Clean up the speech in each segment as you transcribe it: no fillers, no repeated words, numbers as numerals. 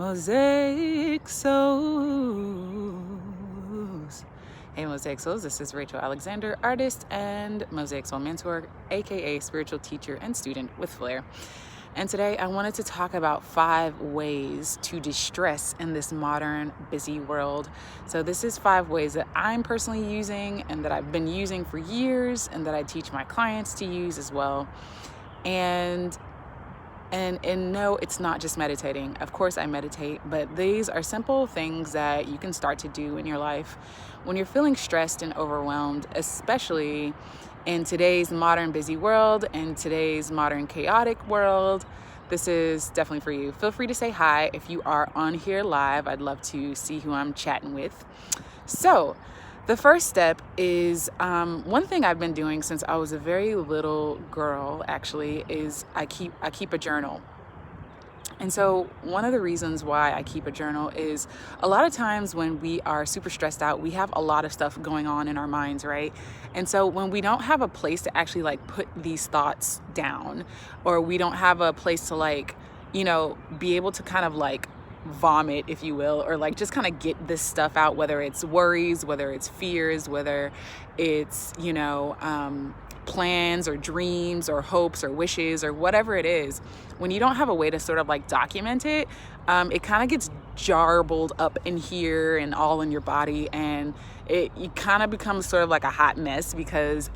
Mosaic Souls. Hey, Mosaic Souls, this is Rachael Alexander, artist and Mosaic Soul mentor, aka spiritual teacher and student with flair. And today I wanted to talk about 5 ways to distress in this modern, busy world. So this is 5 ways that I'm personally using and that I've been using for years and that I teach my clients to use as well. And no, it's not just meditating. Of course I meditate, but these are simple things that you can start to do in your life when you're feeling stressed and overwhelmed, especially in today's modern busy world, in today's modern chaotic world. This is definitely for you. Feel free to say hi if you are on here live. I'd love to see who I'm chatting with. So the first step is one thing I've been doing since I was a very little girl, actually, is I keep a journal. And so one of the reasons why I keep a journal is a lot of times when we are super stressed out, we have a lot of stuff going on in our minds, right? And so when we don't have a place to actually put these thoughts down, or we don't have a place to be able to kind of vomit, if you will, or just kind of get this stuff out, whether it's worries, whether it's fears, whether it's, plans or dreams or hopes or wishes or whatever it is. When you don't have a way to sort of document it, it kind of gets jarbled up in here and all in your body, and it kind of becomes sort of like a hot mess because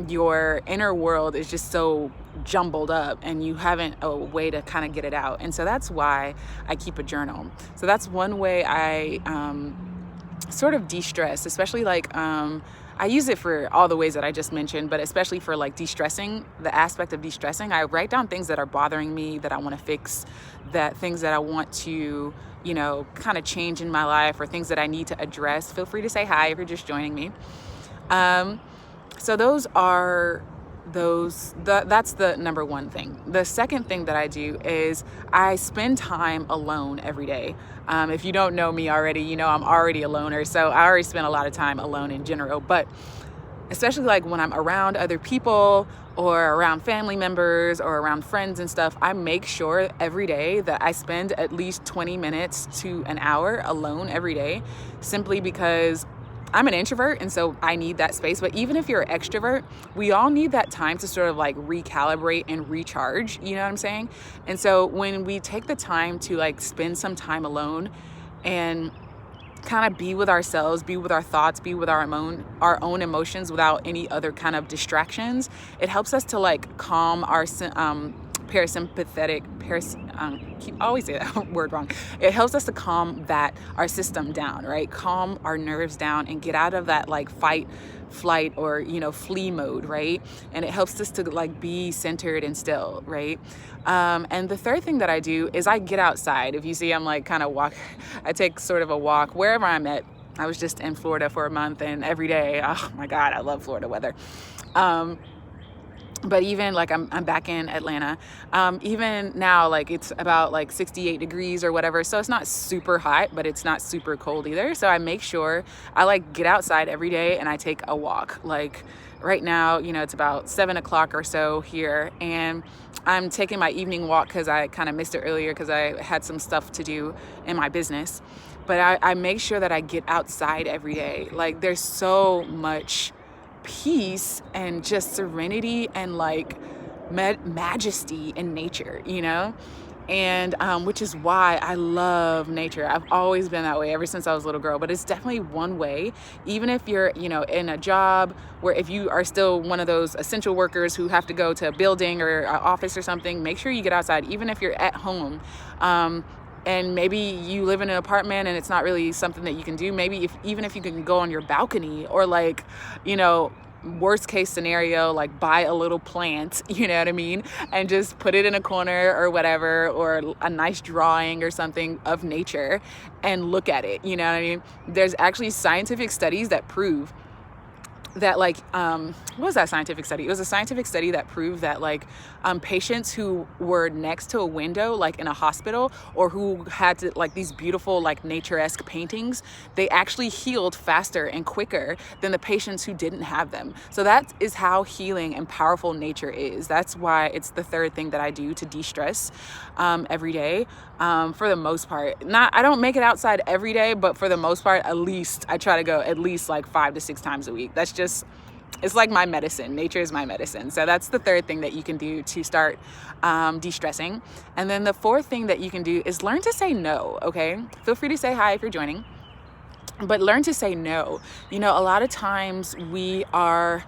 your inner world is just so jumbled up and you haven't a way to kind of get it out. And so that's why I keep a journal. So that's one way I sort of de-stress, especially I use it for all the ways that I just mentioned, but especially for de-stressing, the aspect of de-stressing. I write down things that are bothering me, that I want to fix, that things that I want to, kind of change in my life, or things that I need to address. Feel free to say hi if you're just joining me. So that's the number one thing. The second thing that I do is I spend time alone every day. If you don't know me already, I'm already a loner. So I already spend a lot of time alone in general, but especially when I'm around other people or around family members or around friends and stuff, I make sure every day that I spend at least 20 minutes to an hour alone every day, simply because I'm an introvert, and so I need that space. But even if you're an extrovert, we all need that time to sort of recalibrate and recharge, you know what I'm saying? And so when we take the time to spend some time alone and kind of be with ourselves, be with our thoughts, be with our own emotions without any other kind of distractions, it helps us to calm our parasympathetic, always say that word wrong. It helps us to calm our system down, right? Calm our nerves down and get out of that fight, flight, or flee mode, right? And it helps us to be centered and still, right? And the third thing that I do is I get outside. If you see, I'm kind of I take sort of a walk wherever I'm at. I was just in Florida for a month, and every day, oh my God, I love Florida weather. But even I'm back in Atlanta, even now, it's about 68 degrees or whatever. So it's not super hot, but it's not super cold either. So I make sure I get outside every day and I take a walk. Right now, it's about 7 o'clock or so here, and I'm taking my evening walk because I kind of missed it earlier because I had some stuff to do in my business. But I make sure that I get outside every day. There's so much peace and just serenity and majesty in nature, and which is why I love nature. I've always been that way ever since I was a little girl, but it's definitely one way. Even if you're in a job where, if you are still one of those essential workers who have to go to a building or an office or something, make sure you get outside. Even if you're at home, and maybe you live in an apartment and it's not really something that you can do. Maybe even if you can go on your balcony, or worst case scenario, buy a little plant, you know what I mean? And just put it in a corner or whatever, or a nice drawing or something of nature, and look at it, you know what I mean? There's actually scientific studies that prove that like what was that scientific study? It was a scientific study that proved that like patients who were next to a window like in a hospital, or who had to, like these beautiful like nature-esque paintings, they actually healed faster and quicker than the patients who didn't have them. So that is how healing and powerful nature is. That's why it's the third thing that I do to de-stress every day. For the most part, I don't make it outside every day, but for the most part, at least I try to go at least like 5 to 6 times a week. That's just, it's like my medicine. Nature is my medicine. So that's the third thing that you can do to start de-stressing. And then the fourth thing that you can do is learn to say no. Okay, feel free to say hi if you're joining, but learn to say no. You know, a lot of times we are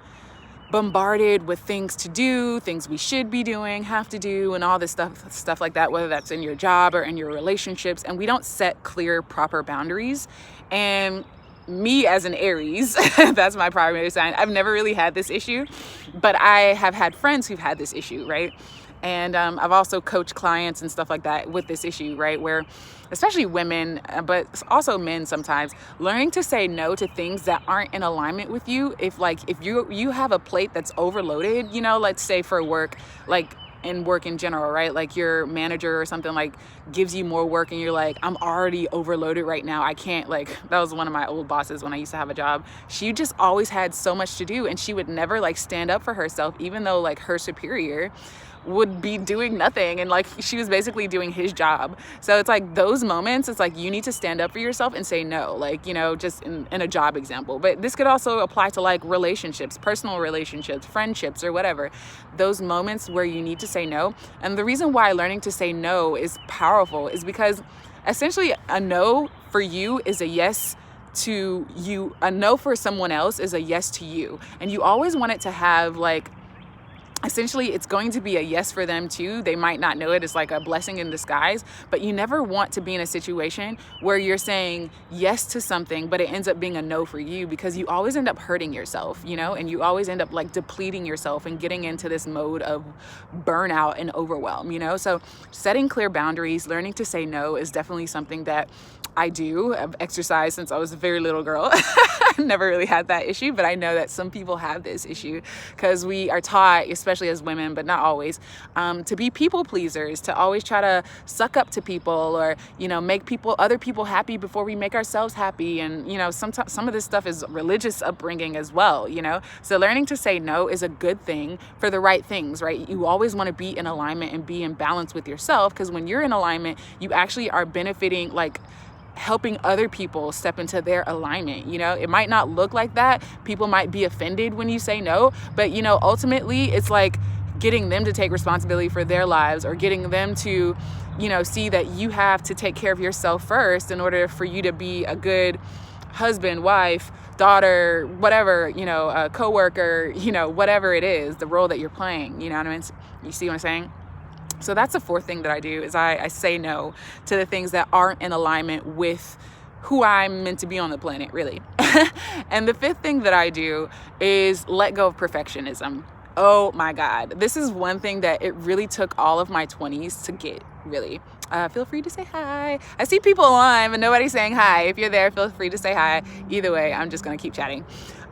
bombarded with things to do, things we should be doing, have to do, and all this stuff like that, whether that's in your job or in your relationships, and we don't set clear, proper boundaries. And me as an Aries, that's my primary sign, I've never really had this issue, but I have had friends who've had this issue, right? And I've also coached clients and stuff like that with this issue, right? Where especially women, but also men sometimes, learning to say no to things that aren't in alignment with you. If you have a plate that's overloaded, you know, let's say for work, like in work in general, right? Like your manager or something like gives you more work and you're like, I'm already overloaded right now. I can't, like, that was one of my old bosses when I used to have a job. She just always had so much to do, and she would never like stand up for herself, even though like her superior would be doing nothing, and like she was basically doing his job. So it's like those moments, it's like you need to stand up for yourself and say no, like, you know, just in a job example. But this could also apply to like relationships, personal relationships, friendships, or whatever. Those moments where you need to say no. And the reason why learning to say no is powerful is because essentially a no for you is a yes to you. A no for someone else is a yes to you. And you always want it to have like, essentially it's going to be a yes for them too. They might not know it. It's like a blessing in disguise, but you never want to be in a situation where you're saying yes to something, but it ends up being a no for you, because you always end up hurting yourself, you know, and you always end up like depleting yourself and getting into this mode of burnout and overwhelm, you know? So setting clear boundaries, learning to say no is definitely something that I do. I've exercised since I was a very little girl. Never really had that issue, but I know that some people have this issue because we are taught, especially as women, but not always, to be people pleasers, to always try to suck up to people, or, you know, make other people happy before we make ourselves happy. And, you know, sometimes some of this stuff is religious upbringing as well, you know? So learning to say no is a good thing for the right things, right? You always want to be in alignment and be in balance with yourself, because when you're in alignment, you actually are benefiting, like helping other people step into their alignment. You know, it might not look like that. People might be offended when you say no, but, you know, ultimately it's like getting them to take responsibility for their lives, or getting them to, you know, see that you have to take care of yourself first in order for you to be a good husband, wife, daughter, whatever, you know, a coworker, you know, whatever it is, the role that you're playing, you know what I mean? You see what I'm saying? So that's the fourth thing that I do, is I say no to the things that aren't in alignment with who I'm meant to be on the planet, really. And the fifth thing that I do is let go of perfectionism. Oh my God. This is one thing that it really took all of my 20s to get, really. Feel free to say hi. I see people online, but nobody's saying hi. If you're there, feel free to say hi. Either way, I'm just going to keep chatting.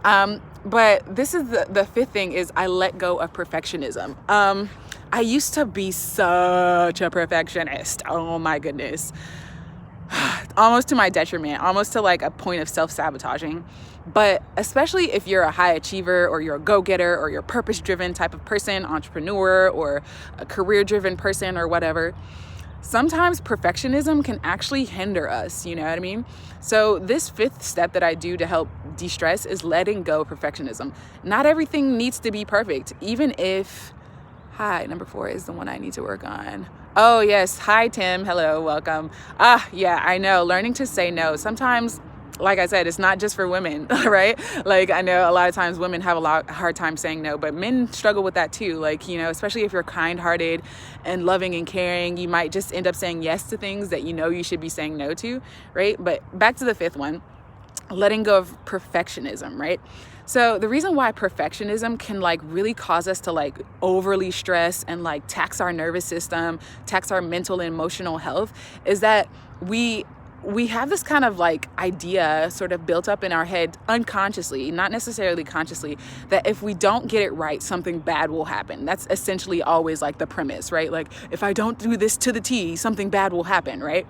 But this is the fifth thing, is I let go of perfectionism. I used to be such a perfectionist. Oh my goodness. Almost to my detriment, almost to like a point of self-sabotaging. But especially if you're a high achiever, or you're a go-getter, or you're a purpose-driven type of person, entrepreneur, or a career-driven person, or whatever, sometimes perfectionism can actually hinder us, you know what I mean? So this fifth step that I do to help de-stress is letting go of perfectionism. Not everything needs to be perfect, even if... Hi, number 4 is the one I need to work on. Oh yes, hi Tim, hello, welcome. Yeah, I know, learning to say no. Sometimes, like I said, it's not just for women, right? Like, I know a lot of times women have a hard time saying no, but men struggle with that too. Like, you know, especially if you're kind-hearted and loving and caring, you might just end up saying yes to things that you know you should be saying no to, right? But back to the fifth one, letting go of perfectionism, right? So the reason why perfectionism can like really cause us to like overly stress and like tax our nervous system, tax our mental and emotional health, is that we we have this kind of like idea sort of built up in our head unconsciously, not necessarily consciously, that if we don't get it right, something bad will happen. That's essentially always like the premise, right? Like, if I don't do this to the T, something bad will happen, right?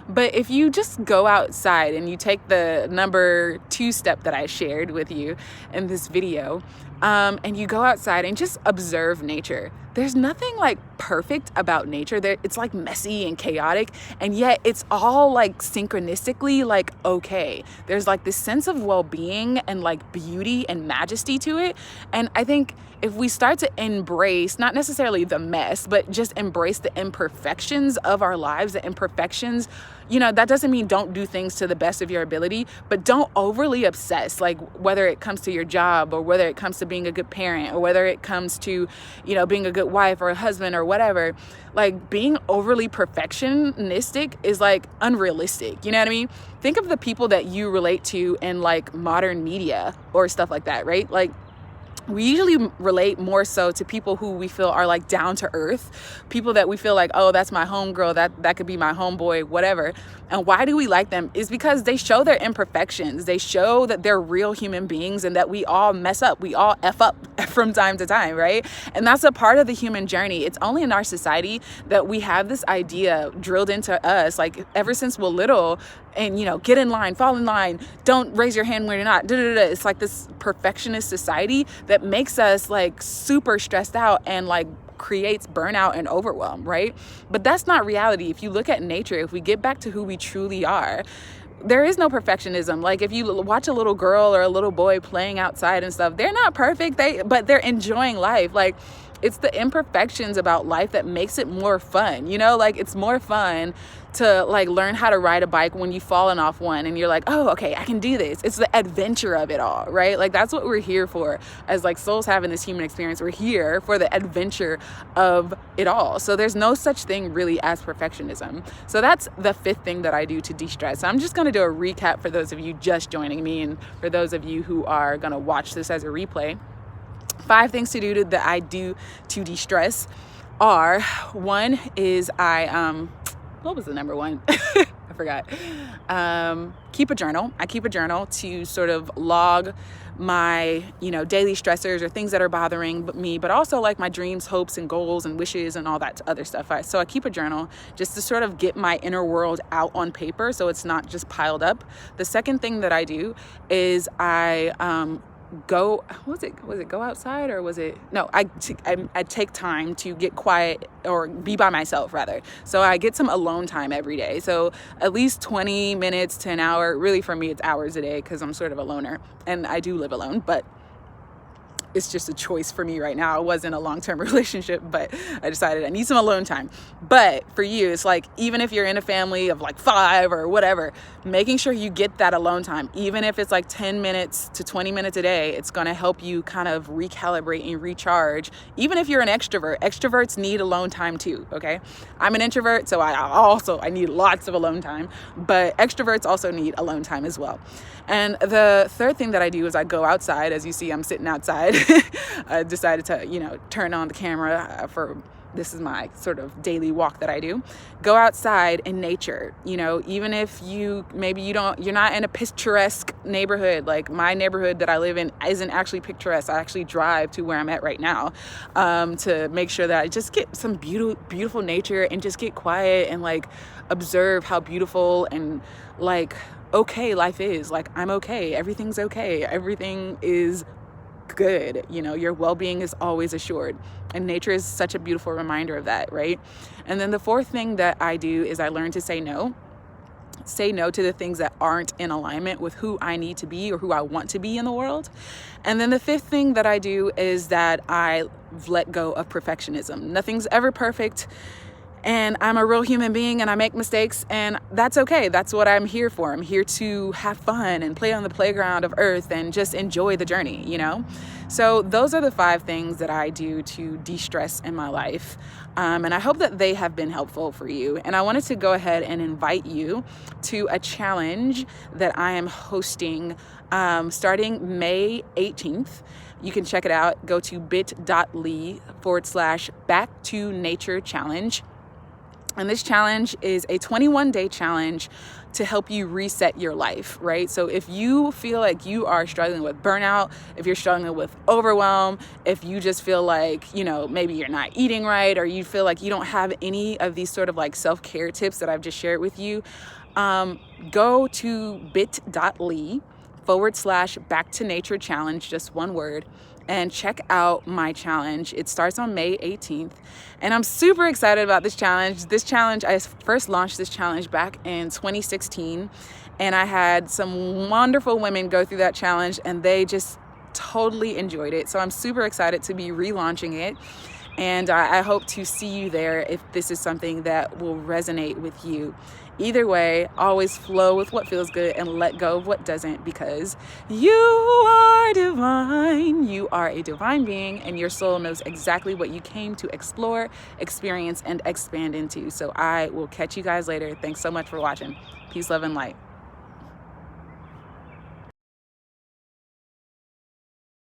But if you just go outside and you take the number 2 step that I shared with you in this video, and you go outside and just observe nature, there's nothing like perfect about nature. It's like messy and chaotic, and yet it's all like synchronistically like okay. There's like this sense of well-being and like beauty and majesty to it. And I think if we start to embrace not necessarily the mess, but just embrace the imperfections of our lives, the imperfections, that doesn't mean don't do things to the best of your ability, but don't overly obsess, like whether it comes to your job or whether it comes to being a good parent or whether it comes to, being a good wife or a husband or whatever. Like, being overly perfectionistic is like unrealistic. You know what I mean? Think of the people that you relate to in like modern media or stuff like that, right? Like, we usually relate more so to people who we feel are like down to earth, people that we feel like, oh, that's my homegirl, that could be my homeboy, whatever. And why do we like them? Is because they show their imperfections. They show that they're real human beings and that we all mess up. We all F up from time to time, right? And that's a part of the human journey. It's only in our society that we have this idea drilled into us, like ever since we're little, and get in line, fall in line, don't raise your hand when you're not, It's like this perfectionist society that makes us like super stressed out and like creates burnout and overwhelm, right? But that's not reality. If you look at nature, if we get back to who we truly are, there is no perfectionism. Like, if you watch a little girl or a little boy playing outside and stuff, they're not perfect, but they're enjoying life. Like, it's the imperfections about life that makes it more fun. Like, it's more fun to like learn how to ride a bike when you've fallen off one and you're like, oh, okay, I can do this. It's the adventure of it all, right? Like, that's what we're here for as like souls having this human experience. We're here for the adventure of it all. So there's no such thing really as perfectionism. So that's the 5th thing that I do to de-stress. So I'm just going to do a recap for those of you just joining me and for those of you who are going to watch this as a replay. 5 things to do that I do to de-stress are, one is what was the number 1? I forgot. Keep a journal. I keep a journal to sort of log my, daily stressors or things that are bothering me, but also like my dreams, hopes, and goals and wishes and all that other stuff. So I keep a journal just to sort of get my inner world out on paper so it's not just piled up. The second thing that I do is I go outside, or was it no I take time to get quiet or be by myself rather. So I get some alone time every day, so at least 20 minutes to an hour. Really, for me, it's hours a day because I'm sort of a loner and I do live alone, but it's just a choice for me right now. I was in a long-term relationship, but I decided I need some alone time. But for you, it's like, even if you're in a family of like 5 or whatever, making sure you get that alone time, even if it's like 10 minutes to 20 minutes a day, it's going to help you kind of recalibrate and recharge. Even if you're an extroverts need alone time too. Okay. I'm an introvert, so I need lots of alone time, but extroverts also need alone time as well. And the third thing that I do is I go outside. As you see, I'm sitting outside. I decided to, turn on the camera for this is my sort of daily walk that I do. Go outside in nature, even if you're not in a picturesque neighborhood. Like, my neighborhood that I live in isn't actually picturesque. I actually drive to where I'm at right now to make sure that I just get some beautiful nature and just get quiet and like observe how beautiful and like okay life is. Like, I'm okay. Everything's okay. Everything is good. Your well-being is always assured, and nature is such a beautiful reminder of that, right? And then the 4th thing that I do is I learn to say no to the things that aren't in alignment with who I need to be or who I want to be in the world. And then the 5th thing that I do is that I let go of perfectionism. Nothing's ever perfect. And I'm a real human being and I make mistakes, and that's okay. That's what I'm here for. I'm here to have fun and play on the playground of earth and just enjoy the journey, So those are the 5 things that I do to de-stress in my life. And I hope that they have been helpful for you. And I wanted to go ahead and invite you to a challenge that I am hosting starting May 18th. You can check it out. Go to bit.ly/back to nature challenge. And this challenge is a 21-day challenge to help you reset your life, right? So if you feel like you are struggling with burnout, if you're struggling with overwhelm, if you just feel like, maybe you're not eating right, or you feel like you don't have any of these sort of like self-care tips that I've just shared with you, go to bit.ly/back to nature challenge, just one word, and check out my challenge. It starts on May 18th. And I'm super excited about this challenge. I first launched this challenge back in 2016. And I had some wonderful women go through that challenge, and they just totally enjoyed it. So I'm super excited to be relaunching it. And I hope to see you there if this is something that will resonate with you. Either way, always flow with what feels good and let go of what doesn't, because you are divine. You are a divine being, and your soul knows exactly what you came to explore, experience, and expand into. So I will catch you guys later. Thanks so much for watching. Peace, love, and light.